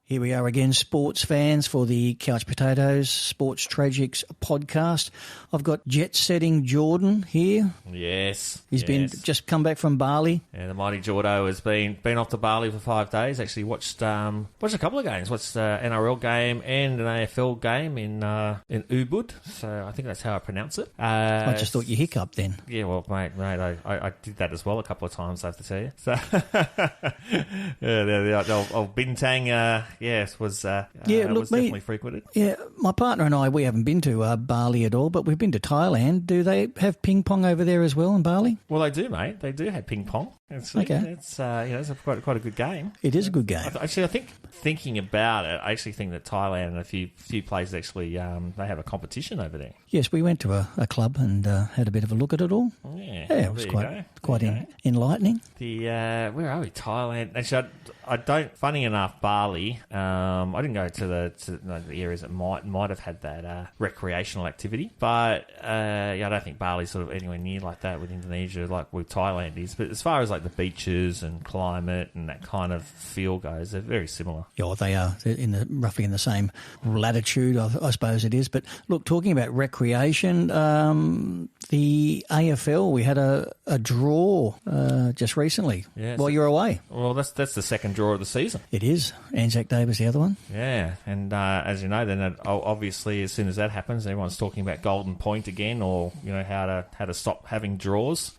Here we are again, sports fans, for the Couch Potatoes Sports Tragics podcast. I've got Jet-setting Jordan here. Yes. He's been just come back from Bali. Yeah, the mighty Jordo has been off to Bali for 5 days. Actually watched a couple of games. Watched an NRL game and an AFL game in Ubud. So I think that's how I pronounce it. I just thought you hiccuped then. Yeah, well, mate, I did that as well a couple of times, I have to tell you. So yeah, the old Bintang. Yes, was definitely frequented. Yeah, my partner and I, we haven't been to Bali at all, but we've been to Thailand. Do they have ping pong over there as well in Bali? Well, they do, mate. They do have ping pong. It's quite a good game. It is a good game. I think thinking about it, I actually think that Thailand and a few places actually they have a competition over there. Yes, we went to a club and had a bit of a look at it all. Yeah, it was quite enlightening. Where are we? Thailand. Actually, I don't. Funny enough, Bali. I didn't go to the areas that might have had that recreational activity, but I don't think Bali's sort of anywhere near like that with Indonesia, like with Thailand is. But as far as like the beaches and climate and that kind of feel goes, they're very similar. Yeah, they are. They're roughly in the same latitude, I suppose it is. But look, talking about recreation, the AFL, we had a draw just recently while you're away. Well, that's the second draw of the season. It is. Anzac Day was the other one. Yeah, and as you know, then obviously as soon as that happens, everyone's talking about Golden Point again, or how to stop having draws.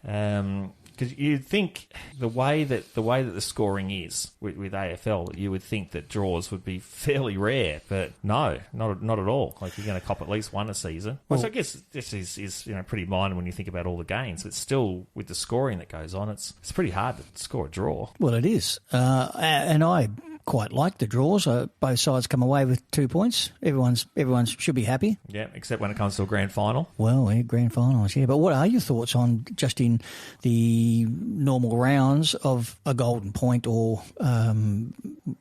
Because you'd think the way that the scoring is with AFL, you would think that draws would be fairly rare, but no, not at all. Like, you're going to cop at least one a season, which I guess this is pretty minor when you think about all the games. But still, with the scoring that goes on, it's pretty hard to score a draw. Well, it is, and I quite like the draws. Both sides come away with 2 points. Everyone's should be happy. Yeah, except when it comes to a grand final. Well, yeah, grand finals, yeah. But what are your thoughts on just in the normal rounds of a golden point or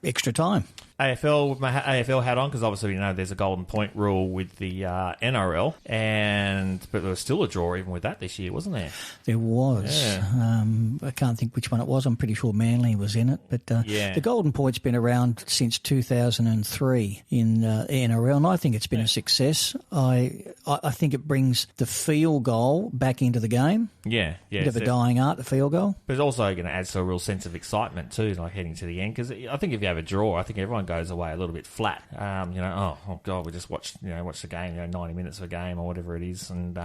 extra time? AFL had on, because obviously there's a golden point rule with the NRL, but there was still a draw even with that this year, wasn't there? There was. Yeah. I can't think which one it was. I'm pretty sure Manly was in it, but the golden point's been around since 2003 in NRL, and I think it's been a success. I think it brings the field goal back into the game. Yeah. Bit of a dying art, the field goal. But it's also going to add to a real sense of excitement too, like heading to the end, because I think if you have a draw, I think everyone goes away a little bit flat. Oh god, we just watched the game, 90 minutes of a game or whatever it is, and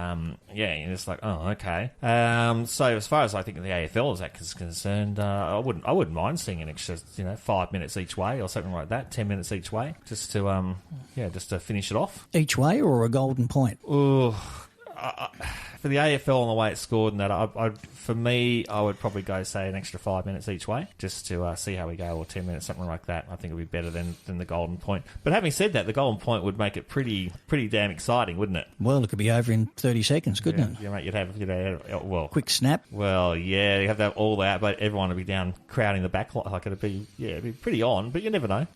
you're just like, oh, okay. So as far as I think the AFL is concerned, I wouldn't mind seeing an extra 5 minutes each way or something like that, 10 minutes each way, just to finish it off. Each way or a golden point? Ooh. For the AFL and the way it's scored and that, for me, I would probably go, say, an extra 5 minutes each way, just to see how we go, or 10 minutes, something like that. I think it would be better than the golden point. But having said that, the golden point would make it pretty damn exciting, wouldn't it? Well, it could be over in 30 seconds, couldn't it? Yeah, mate, you'd have, quick snap. Well, yeah, you have to have all that, but everyone would be down crowding the back, like it'd be pretty on, but you never know.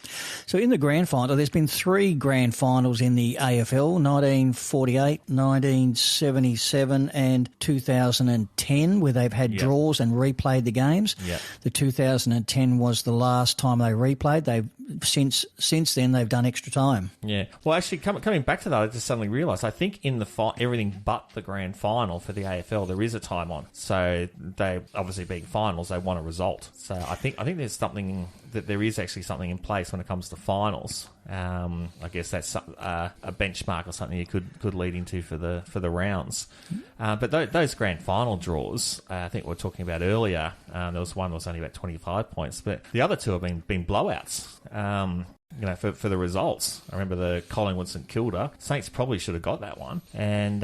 So in the grand final, there's been 3 grand finals in the AFL, 1948, 1977 and 2010, where they've had draws and replayed the games. Yep. The 2010 was the last time they replayed. They've since then they've done extra time. Yeah. Well, actually, coming back to that, I just suddenly realised, I think in the everything but the grand final for the AFL, there is a time on. So they, obviously being finals, they want a result. So I think there's something that there is actually something in place when it comes to finals. I guess that's a benchmark or something you could lead into for the rounds. But those grand final draws, I think we were talking about earlier, there was one that was only about 25 points, but the other two have been blowouts. For the results. I remember the Collingwood St Kilda. Saints probably should have got that one and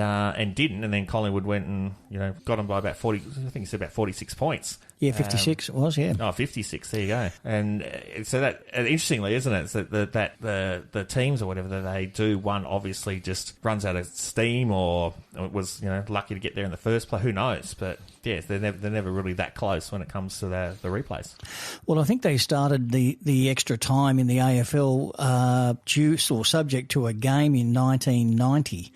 didn't, and then Collingwood went and got them by about 40. I think he said about 46 points. Yeah, 56 it was. Yeah. Oh, 56. There you go. And so that, interestingly, isn't it? So that the teams or whatever that they do, one obviously just runs out of steam, or was lucky to get there in the first place. Who knows? But yes, they're never really that close when it comes to the replays. Well, I think they started the extra time in the AFL due or subject to a game in 1990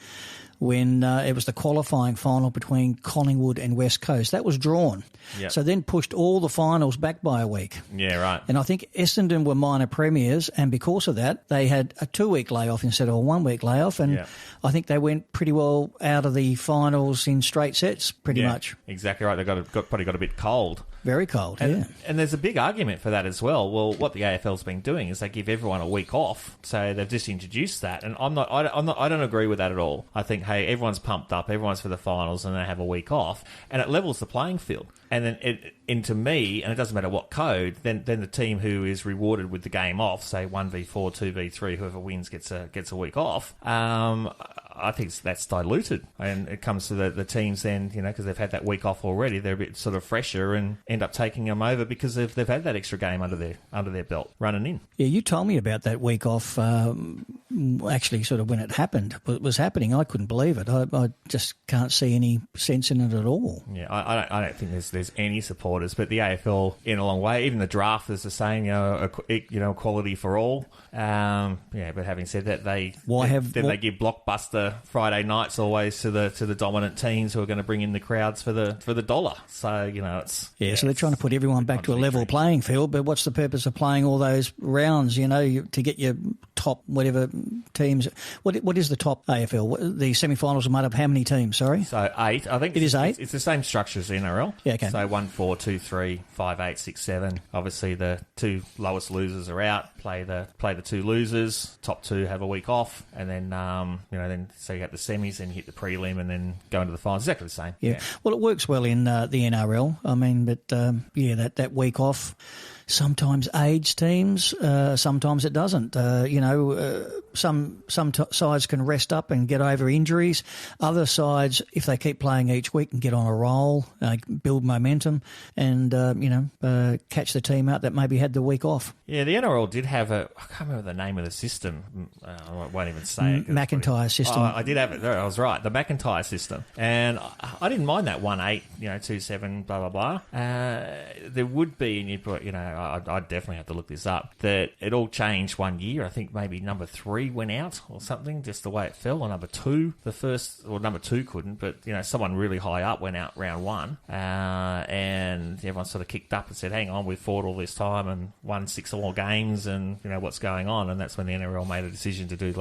when it was the qualifying final between Collingwood and West Coast. That was drawn. Yep. So then pushed all the finals back by a week. Yeah, right. And I think Essendon were minor premiers, and because of that, they had a 2-week layoff instead of a 1-week layoff, and I think they went pretty well out of the finals in straight sets, pretty much. Exactly right. They probably got a bit cold. Very cold, And there's a big argument for that as well. Well, what the AFL's been doing is they give everyone a week off, so they've just introduced that, and I don't agree with that at all. I think, hey, everyone's pumped up, everyone's for the finals, and they have a week off, and it levels the playing field. And then to me, and it doesn't matter what code, then the team who is rewarded with the game off, say 1v4, 2v3, whoever wins gets a week off. I think that's diluted, and it comes to the teams then, because they've had that week off already, they're a bit sort of fresher and end up taking them over because they've had that extra game under their belt running in. Yeah, you told me about that week off. Actually, sort of when it was happening, I couldn't believe it. I just can't see any sense in it at all. Yeah, I don't think there's any supporters, but the AFL in a long way. Even the draft is the same. Equality for all. But having said that, they give blockbuster Friday nights always to the dominant teams who are going to bring in the crowds for the dollar. So it's so they're trying to put everyone back to a level playing field. But what's the purpose of playing all those rounds? To get your top whatever teams. What is the top AFL? The semi-finals are made up how many teams? Sorry, so 8. I think it is 8. It's the same structure as the NRL. Yeah, okay. So 1, 4, 2, 3, 5, 8, 6, 7. Obviously, the 2 lowest losers are out. Play the 2 losers. Top 2 have a week off, and then so you get the semis, and you hit the prelim, and then go into the finals. Exactly the same. Yeah. Well, it works well in the NRL. I mean, but that week off sometimes aids teams. Sometimes it doesn't. Some sides can rest up and get over injuries. Other sides, if they keep playing each week, can get on a roll, build momentum, and catch the team out that maybe had the week off. Yeah, the NRL did have I can't remember the name of the system. I won't even say it. McIntyre system. I did have it. I was right. The McIntyre system, and I didn't mind that 1-8, 2-7, blah blah blah. There would be, and I'd definitely have to look this up. That it all changed one year. I think maybe number 3 went out or something, just the way it fell. Or number 2, number 2 couldn't, but someone really high up went out round 1, and everyone sort of kicked up and said, "Hang on, we've fought all this time and won 6 or more games, and what's going on?" And that's when the NRL made a decision to do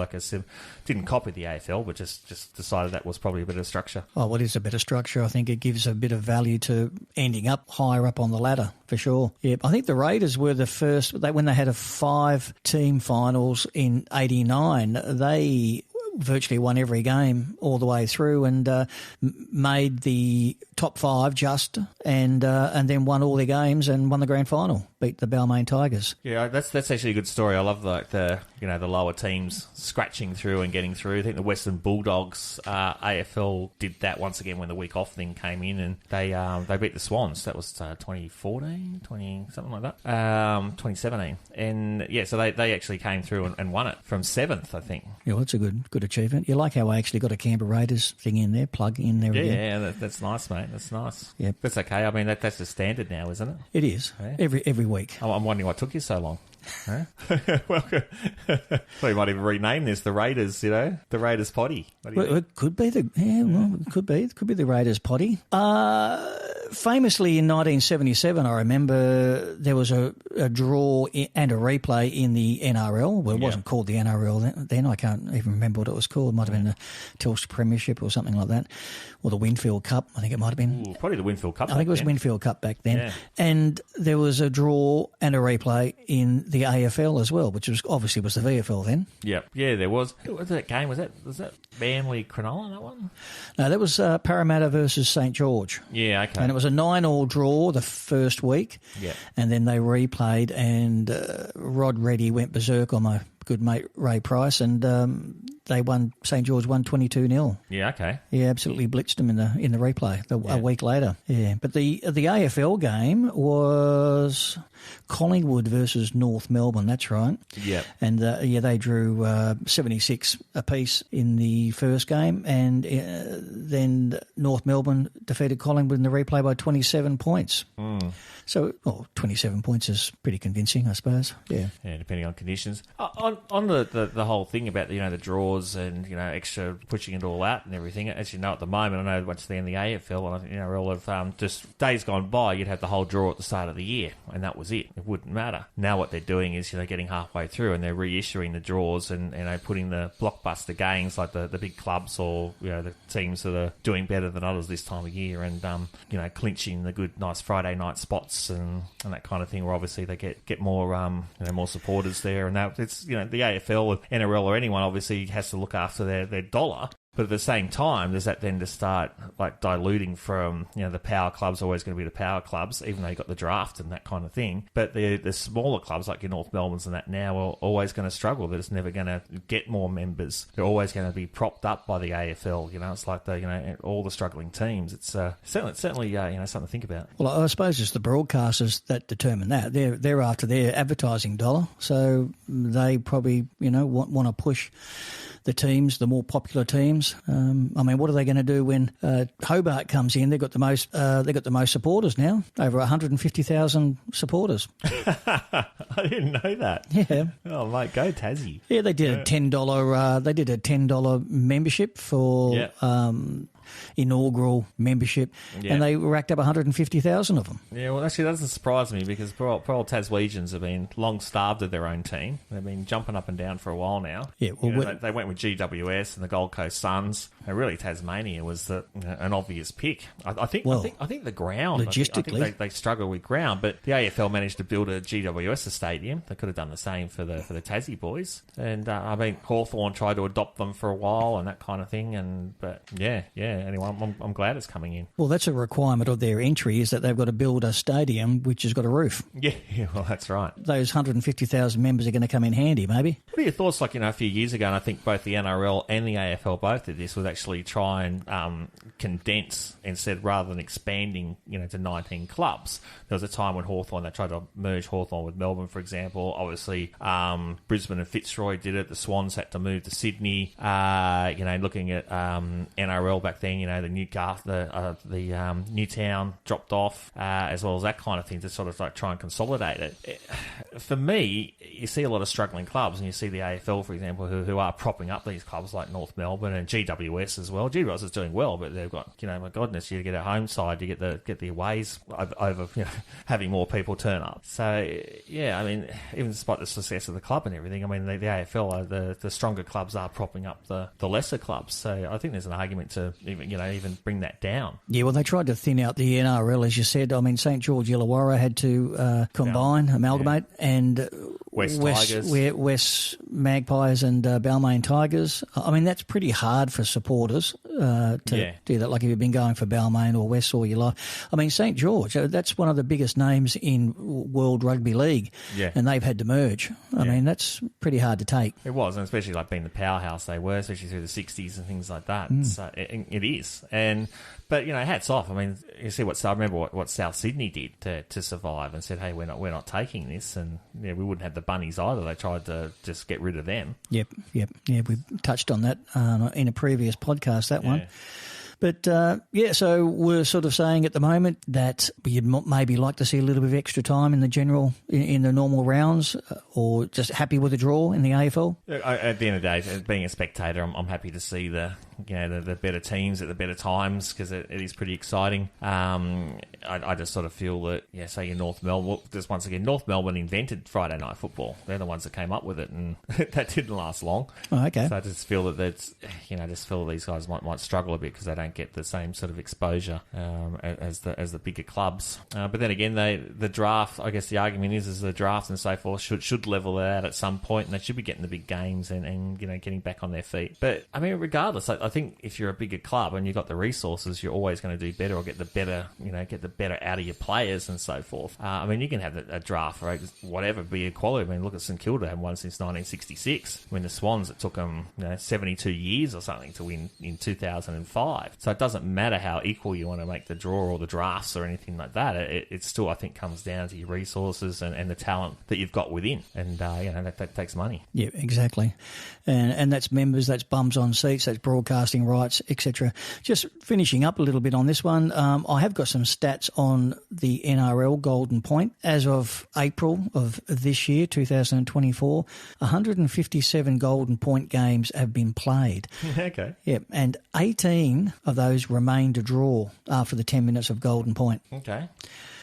didn't copy the AFL, but just decided that was probably a bit of structure. Oh, what is a bit of structure? I think it gives a bit of value to ending up higher up on the ladder, for sure. Yeah, I think the Raiders were the first, when they had a 5-team finals in 89, they virtually won every game all the way through and made the top 5 just and then won all their games and won the grand final, beat the Balmain Tigers. Yeah, that's actually a good story. I love the lower teams scratching through and getting through. I think the Western Bulldogs AFL did that once again when the week off thing came in, and they beat the Swans. That was 2014, something like that, 2017, and so they actually came through and won it from 7th, I think. Yeah, well, that's a good achievement. You like how I actually got a Canberra Raiders thing in there, plug in there again. Yeah, that's nice, mate. That's nice. Yeah, that's okay. I mean, that's the standard now, isn't it? It is. Yeah. Every week. I'm wondering what took you so long. Huh? Well, we might even rename this the Raiders. The Raiders Potty. It could be it could be the Raiders Potty. Famously in 1977, I remember there was a draw and a replay in the NRL. Well, it wasn't called the NRL then. I can't even remember what it was called. It might have been the Telstra Premiership or something like that, or the Winfield Cup. I think it might have been. Ooh, probably the Winfield Cup. I think it was Winfield Cup back then. Yeah. And there was a draw and a replay in the AFL as well, which was obviously was the VFL then. Yep. Yeah, there was. What was that game? Was that Manly Cronulla, that one? No, that was Parramatta versus St George. Yeah, okay. And it was a 9-9 draw the first week. Yeah. And then they replayed, and Rod Reddy went berserk on my good mate Ray Price, and they won. St George won 22-0. Yeah, okay. Yeah, absolutely blitzed them in the replay a week later. Yeah, but the AFL game was Collingwood versus North Melbourne. That's right. Yeah. And they drew 76 apiece in the first game, and then North Melbourne defeated Collingwood in the replay by 27 points. So, 27 points is pretty convincing, I suppose. Yeah. Yeah, depending on conditions. On on the whole thing about the draws and extra pushing it all out and everything. As you know, at the moment, I know once they're in the AFL, and we're all of just days gone by, you'd have the whole draw at the start of the year, and that was it. It wouldn't matter. Now what they're doing is getting halfway through and they're reissuing the draws and putting the blockbuster games like the big clubs or the teams that are doing better than others this time of year, and clinching the good nice Friday night spots and that kind of thing, where obviously they get more more supporters there, and that it's the AFL, NRL or anyone obviously has to look after their dollar. But at the same time, there's that then to start diluting from, the power clubs are always going to be the power clubs, even though you got the draft and that kind of thing. But the smaller clubs like your North Melbournes and that now are always going to struggle. They're just never going to get more members. They're always going to be propped up by the AFL. It's like all the struggling teams. It's certainly something to think about. Well, I suppose it's the broadcasters that determine that. They're after their advertising dollar, so they probably want to push the teams, the more popular teams. What are they going to do when Hobart comes in? They've got the most supporters now, over 150,000 supporters. I didn't know that. Yeah. Oh, mate, go Tassie. Yeah, they did a $10. They did a $10 membership for inaugural membership, and they racked up 150,000 of them. Yeah, well, actually, that doesn't surprise me because poor old Taswegians have been long starved of their own team. They've been jumping up and down for a while now. Yeah, well, they went with GWS and the Gold Coast Suns. And really, Tasmania was an obvious pick. I think the ground. Logistically, I think they struggle with ground, but the AFL managed to build a GWS stadium. They could have done the same for the Tassie boys. And Hawthorn tried to adopt them for a while and that kind of thing. Anyway, I'm glad it's coming in. Well, that's a requirement of their entry, is that they've got to build a stadium which has got a roof. Yeah, well, that's right. Those 150,000 members are going to come in handy, maybe. What are your thoughts, a few years ago, and I think both the NRL and the AFL both did this, was actually try and condense, instead, rather than expanding, to 19 clubs. There was a time when Hawthorn, they tried to merge Hawthorn with Melbourne, for example. Obviously, Brisbane and Fitzroy did it. The Swans had to move to Sydney. Looking at NRL back then, the Newcastle, the Newtown dropped off, as well as that kind of thing, to sort of try and consolidate it. For me, you see a lot of struggling clubs, and you see the AFL, for example, who are propping up these clubs like North Melbourne and GWS as well. GWS is doing well, but they've got, my goodness, you get a home side, you get the aways over having more people turn up. So even despite the success of the club and everything, the AFL, the stronger clubs are propping up the lesser clubs. So I think there's an argument to even bring that down. Yeah, well, they tried to thin out the NRL, as you said. St George Illawarra had to amalgamate, and West Magpies and Balmain Tigers. That's pretty hard for supporters to do that. Like if you've been going for Balmain or West all your life. St George, that's one of the biggest names in World Rugby League, and they've had to merge. That's pretty hard to take. It was, and especially being the powerhouse they were, especially through the 60s and things like that. So it is. But hats off. You see I remember what South Sydney did to survive, and said, "Hey, we're not taking this," and we wouldn't have the Bunnies either. They tried to just get rid of them. Yep. Yeah, we touched on that in a previous podcast. That one. But, so we're sort of saying at the moment that you'd maybe like to see a little bit of extra time in the normal rounds, or just happy with the draw in the AFL? At the end of the day, being a spectator, I'm happy to see the better teams at the better times, because it is pretty exciting. I just sort of feel that, say in North Melbourne, just once again, North Melbourne invented Friday night football. They're the ones that came up with it, and that didn't last long. Oh, okay. So I just feel that these guys might struggle a bit because they don't get the same sort of exposure as the bigger clubs. But then again, the draft, I guess the argument is the draft and so forth should level it out at some point, and they should be getting the big games and getting back on their feet. But regardless, I think if you're a bigger club and you've got the resources, you're always going to do better or get the better out of your players and so forth. You can have a draft or whatever be equality. Look at St Kilda, have won since 1966. When the Swans, it took them 72 years or something to win in 2005. So it doesn't matter how equal you want to make the draw or the drafts or anything like that. It still, I think, comes down to your resources and the talent that you've got within. And that takes money. Yeah, exactly. And that's members, that's bums on seats, that's broadcast broadcasting rights, etc. Just finishing up a little bit on this one, I have got some stats on the NRL Golden Point. As of April of this year, 2024, 157 Golden Point games have been played. Okay. Yeah, and 18 of those remained a draw after the 10 minutes of Golden Point. Okay.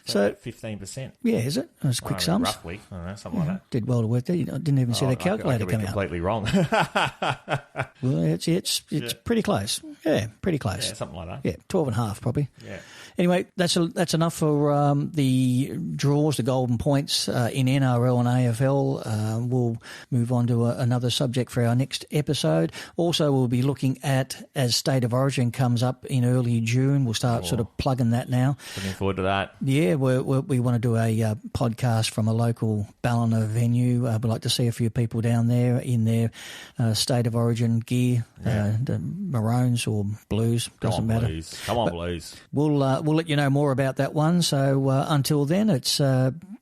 So 15%. Yeah, is it? That's quick sums. Roughly, I don't know, something like that. Did well to work there. I didn't even see the calculator come out. Completely wrong. Well, it's pretty close. Yeah, pretty close. Yeah, something like that. Yeah, 12.5 probably. Yeah. Anyway, that's enough for the draws, the golden points in NRL and AFL. We'll move on to another subject for our next episode. Also, we'll be looking at, as State of Origin comes up in early June, we'll start sort of plugging that now. Looking forward to that. Yeah, we want to do a podcast from a local Ballina venue. We'd like to see a few people down there in their State of Origin gear, the Maroons or Blues, doesn't matter. Blues. Come on, Blues. We'll let you know more about that one. So until then, it's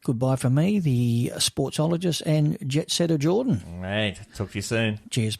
goodbye from me, the Sportzologist and Jetsetter Jordan. Right, talk to you soon. Cheers.